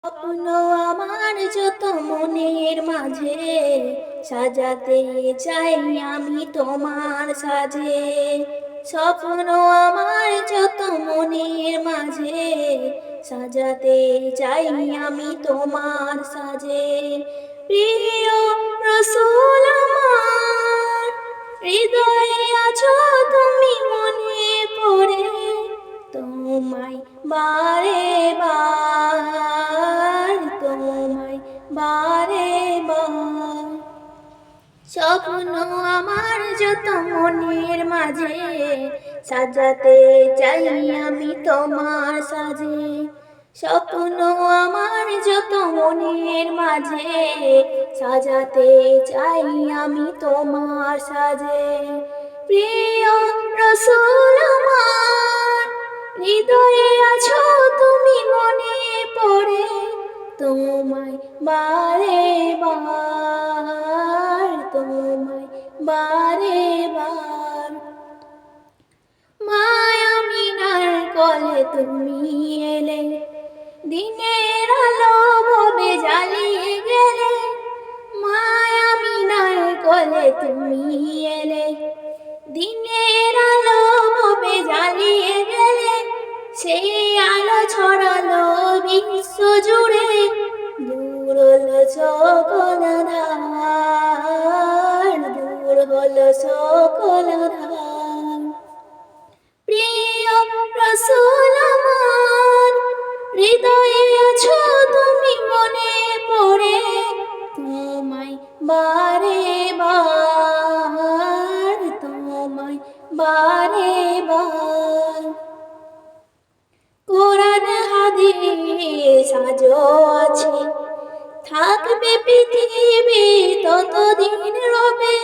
স্বপ্ন আমার যত মনের মাঝে সাজাতে চাই আমি তোমার সাজে। স্বপ্ন আমার যত মনের মাঝে সাজাতে চাই আমি তোমার সাজে। প্রিয় রসূল আমার হৃদয়ে আছো তুমি মনে পড়ে, তোমায় বারে বার, তোমায় বারে বার। স্বপ্ন আমার যত মনের মাঝে সাজাতে চাই আমি তোমার সাজে। স্বপ্ন আমার যত মনের মাঝে সাজাতে চাই আমি তোমার সাজে। প্রিয় রসূল আমার হৃদয়ে আছো তুমি মনে পড়ে, তোমায় বারে বার, তোমায় বারে বার। মায় আমিনার কোলে তুমি এলে, দিনের আলো ভবে জ্বালিয়ে গেলে। মায় আমিনার কোলে তুমি এলে, দিনের আলো ভবে জ্বালিয়ে গেলে। সেই আলো ছড়ালো বিশ্ব জুড়ে, দূর হলো সকল আঁধার, দূর হলো সকল আঁধার। প্রিয় রসূল আমার হৃদয়ে আছো তুমি মনে পড়ে, তোমায় বারে বার, তোমায় বারে বার। কোরআন হাদিস আজও আছে, থাকবে পৃথিবী ততদিন রবে।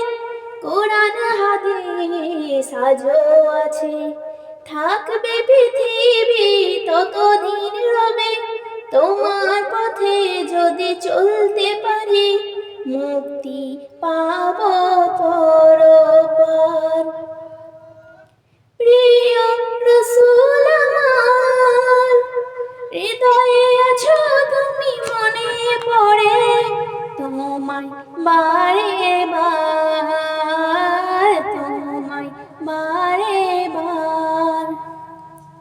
কোরআন হাদিস আজও আছে, থাকবে পৃথিবী ততদিন রবে। তোমার পথে যদি চলতে পারি, মুক্তি পাবো পরপার। প্রিয় রসূল আমার হৃদয়ে আছো তুমি মনে পড়ে, তোমায় বারে বার, তোমায় বারে বার,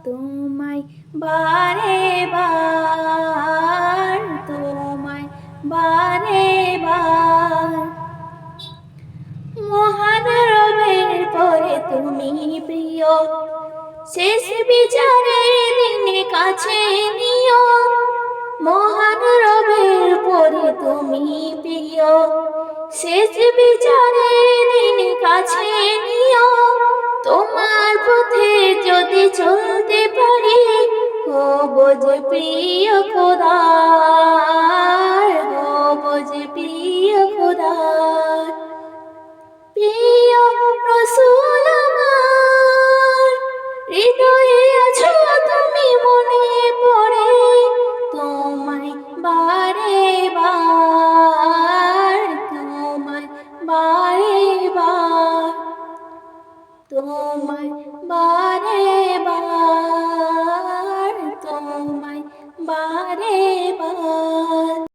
তোমায় বারে বার, তোমায় বারে বার। মহান রবের পরে তুমি প্রিয়, শেষ বিচারের দিনে কাছে নিও। মহান রবের পরে তুমি প্রিয়, শেষ বিচারের দিনে কাছে নিও। তোমার পথে যদি চলতে পারি, হব যে প্রিয় খোদার, হব যে প্রিয় খোদার। প্রিয় রসূল আমার হৃদয়ে আছো তুমি মনে পড়ে, তোমায় বারে বার, তোমায় বারে বার, তোমায় বার।